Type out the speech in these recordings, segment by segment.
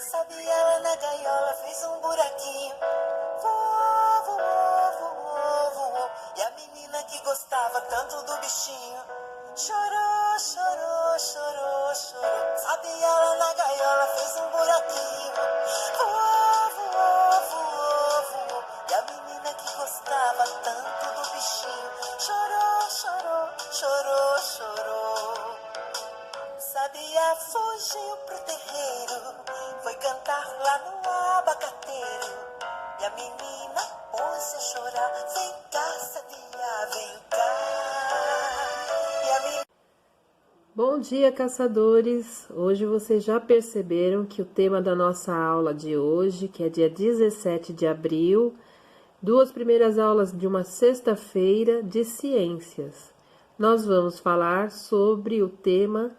Sabe, ela na gaiola fez um buraquinho. Voou, voou, voou, voou. E a menina que gostava tanto do bichinho chorou, chorou, chorou, chorou. Sabe, ela na gaiola fez um buraquinho. Voou, voou, voou, voou. E a menina que gostava tanto do bichinho chorou, chorou, chorou, chorou. Sabia fugiu pro terreiro, foi cantar lá no abacateiro. E a menina pôs-se a chorar. Vem cá, sabia, vem cá. E a menina... Bom dia, caçadores! Hoje vocês já perceberam que o tema da nossa aula de hoje, que é dia 17 de abril, duas primeiras aulas de uma sexta-feira de ciências. Nós vamos falar sobre o tema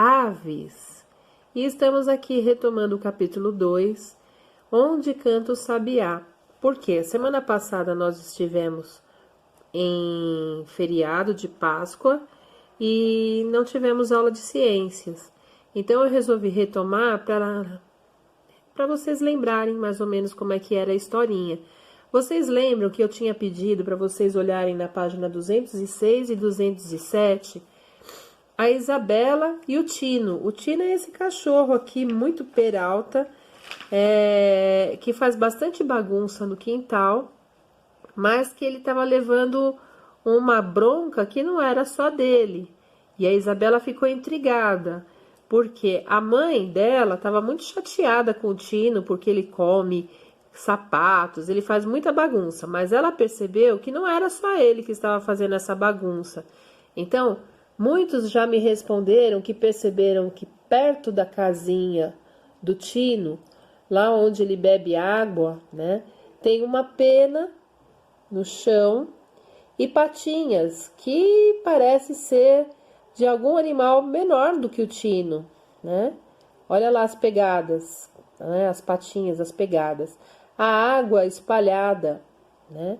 aves. E estamos aqui retomando o capítulo 2, onde canta o sabiá. Porque semana passada nós estivemos em feriado de Páscoa e não tivemos aula de ciências. Então eu resolvi retomar para vocês lembrarem mais ou menos como é que era a historinha. Vocês lembram que eu tinha pedido para vocês olharem na página 206 e 207 a Isabela e o Tino. O Tino é esse cachorro aqui, muito peralta, que faz bastante bagunça no quintal, mas que ele estava levando uma bronca que não era só dele. E a Isabela ficou intrigada, porque a mãe dela estava muito chateada com o Tino, porque ele come sapatos, ele faz muita bagunça, mas ela percebeu que não era só ele que estava fazendo essa bagunça. Então, muitos já me responderam que perceberam que perto da casinha do Tino, lá onde ele bebe água, né, tem uma pena no chão e patinhas que parece ser de algum animal menor do que o Tino, né? Olha lá as pegadas, né, as patinhas, as pegadas. A água espalhada, né?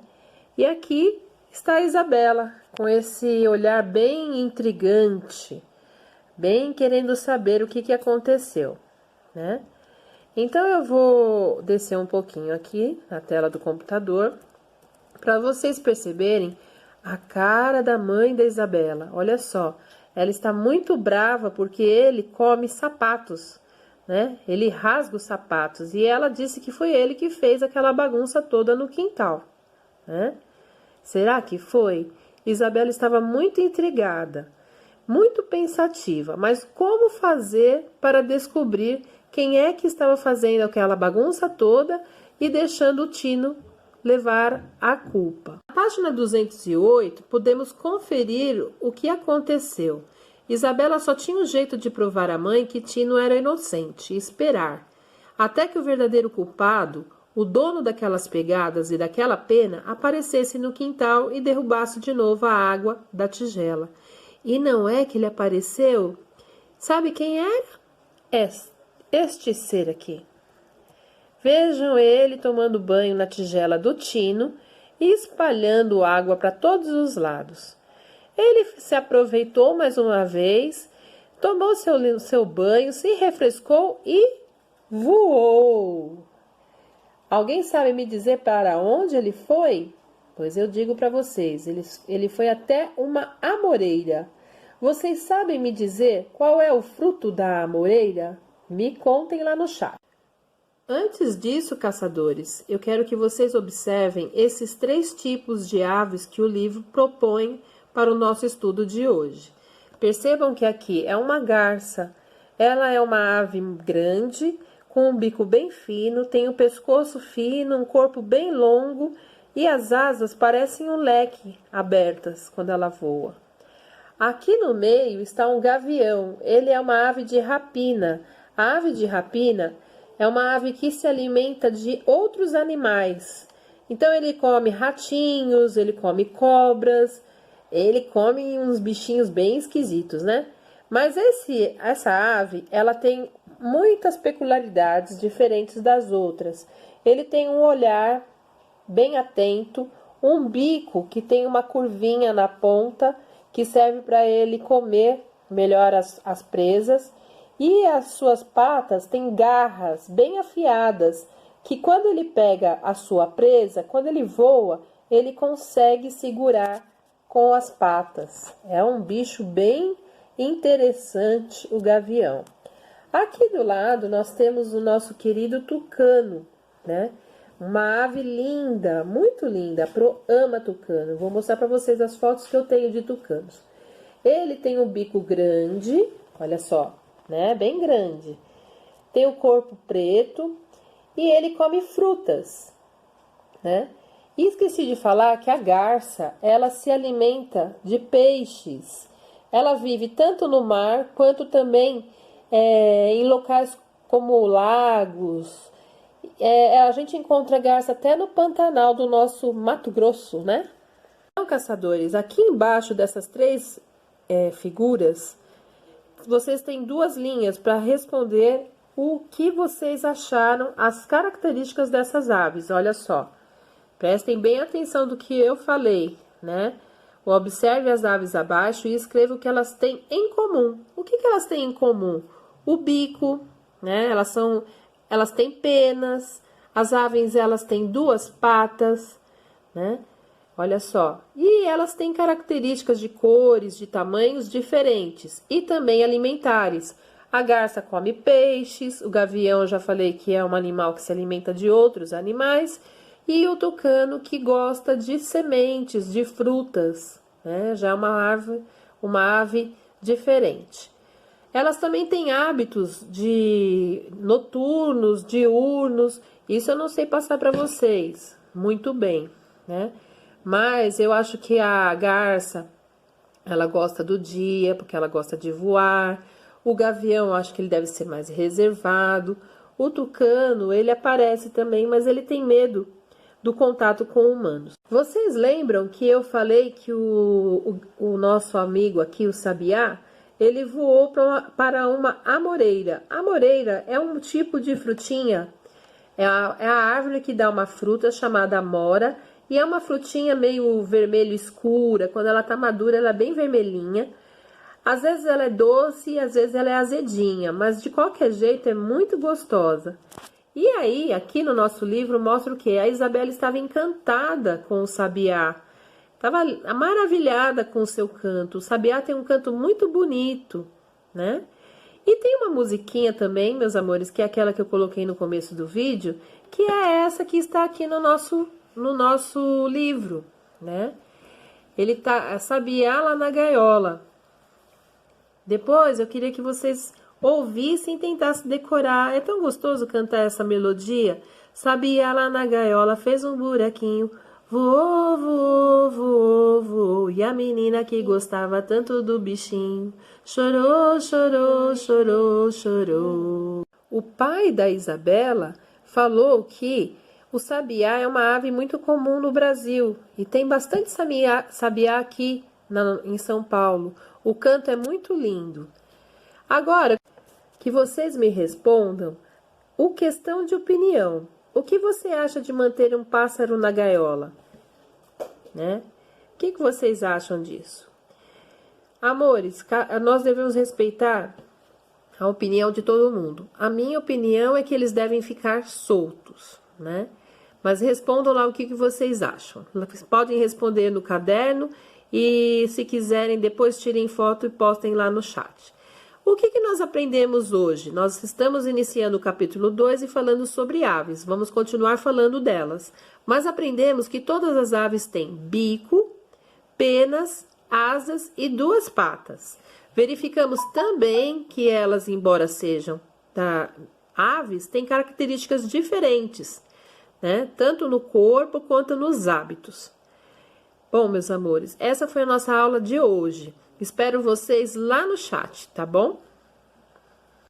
E aqui está a Isabela, com esse olhar bem intrigante, bem querendo saber o que aconteceu, né? Então eu vou descer um pouquinho aqui na tela do computador para vocês perceberem a cara da mãe da Isabela. Olha só, ela está muito brava porque ele come sapatos, né? Ele rasga os sapatos e ela disse que foi ele que fez aquela bagunça toda no quintal, né? Será que foi? Isabela estava muito intrigada, muito pensativa, mas como fazer para descobrir quem é que estava fazendo aquela bagunça toda e deixando o Tino levar a culpa? Na página 208, podemos conferir o que aconteceu. Isabela só tinha um jeito de provar à mãe que Tino era inocente, esperar, até que o verdadeiro culpado, o dono daquelas pegadas e daquela pena, aparecesse no quintal e derrubasse de novo a água da tigela. E não é que ele apareceu? Sabe quem era? Este ser aqui. Vejam ele tomando banho na tigela do Tino e espalhando água para todos os lados. Ele se aproveitou mais uma vez, tomou seu banho, se refrescou e voou. Alguém sabe me dizer para onde ele foi? Pois eu digo para vocês, ele foi até uma amoreira. Vocês sabem me dizer qual é o fruto da amoreira? Me contem lá no chat. Antes disso, caçadores, eu quero que vocês observem esses 3 tipos de aves que o livro propõe para o nosso estudo de hoje. Percebam que aqui é uma garça. Ela é uma ave grande, com um bico bem fino, tem um pescoço fino, um corpo bem longo e as asas parecem um leque abertas quando ela voa. Aqui no meio está um gavião. Ele é uma ave de rapina. A ave de rapina é uma ave que se alimenta de outros animais. Então ele come ratinhos, ele come cobras, ele come uns bichinhos bem esquisitos, né? Mas essa ave, ela tem muitas peculiaridades diferentes das outras. Ele tem um olhar bem atento, um bico que tem uma curvinha na ponta, que serve para ele comer melhor as presas, E as suas patas têm garras bem afiadas, que quando ele pega a sua presa, quando ele voa, ele consegue segurar com as patas. É um bicho bem interessante, o gavião. Aqui do lado nós temos o nosso querido tucano, né? Uma ave linda, muito linda. A Pro ama tucano. Vou mostrar para vocês as fotos que eu tenho de tucanos. Ele tem um bico grande, olha só, né? Bem grande. Tem o corpo preto e ele come frutas, né? E esqueci de falar que a garça, ela se alimenta de peixes. Ela vive tanto no mar quanto também em locais como lagos. A gente encontra garça até no Pantanal do nosso Mato Grosso, né? Então, caçadores, aqui embaixo dessas três figuras, vocês têm duas linhas para responder o que vocês acharam, as características dessas aves. Olha só, prestem bem atenção do que eu falei, né? Observe as aves abaixo e escreva o que elas têm em comum. O que elas têm em comum? O bico, né? Elas têm penas. As aves, elas têm duas patas, né? Olha só. E elas têm características de cores, de tamanhos diferentes e também alimentares. A garça come peixes, o gavião, eu já falei que é um animal que se alimenta de outros animais, e o tucano que gosta de sementes, de frutas, né? Já é uma ave diferente. Elas também têm hábitos noturnos, diurnos. Isso eu não sei passar para vocês muito bem, né? Mas eu acho que a garça, ela gosta do dia, porque ela gosta de voar. O gavião, eu acho que ele deve ser mais reservado. O tucano, ele aparece também, mas ele tem medo do contato com humanos. Vocês lembram que eu falei que o nosso amigo aqui, o sabiá, ele voou para uma amoreira. A amoreira é um tipo de frutinha, é a árvore que dá uma fruta chamada amora, e é uma frutinha meio vermelho escura. Quando ela tá madura, ela é bem vermelhinha. Às vezes ela é doce e às vezes ela é azedinha, mas de qualquer jeito é muito gostosa. E aí, aqui no nosso livro, mostra o quê? A Isabela estava encantada com o sabiá. Estava maravilhada com o seu canto. O sabiá tem um canto muito bonito, né? E tem uma musiquinha também, meus amores, que é aquela que eu coloquei no começo do vídeo, que é essa que está aqui no nosso livro, né? Ele tá, sabiá lá na gaiola. Depois eu queria que vocês ouvissem e tentassem decorar. É tão gostoso cantar essa melodia. Sabiá lá na gaiola fez um buraquinho, voou, voou, voou, voou, e a menina que gostava tanto do bichinho chorou, chorou, chorou, chorou. O pai da Isabela falou que o sabiá é uma ave muito comum no Brasil e tem bastante sabiá aqui em São Paulo. O canto é muito lindo. Agora, que vocês me respondam questão de opinião. O que você acha de manter um pássaro na gaiola? Né? O que vocês acham disso? Amores, nós devemos respeitar a opinião de todo mundo. A minha opinião é que eles devem ficar soltos, né? Mas respondam lá o que vocês acham. Vocês podem responder no caderno e, se quiserem, depois tirem foto e postem lá no chat. O que nós aprendemos hoje? Nós estamos iniciando o capítulo 2 e falando sobre aves. Vamos continuar falando delas. Mas aprendemos que todas as aves têm bico, penas, asas e duas patas. Verificamos também que elas, embora sejam aves, têm características diferentes, né? Tanto no corpo quanto nos hábitos. Bom, meus amores, essa foi a nossa aula de hoje. Espero vocês lá no chat, tá bom?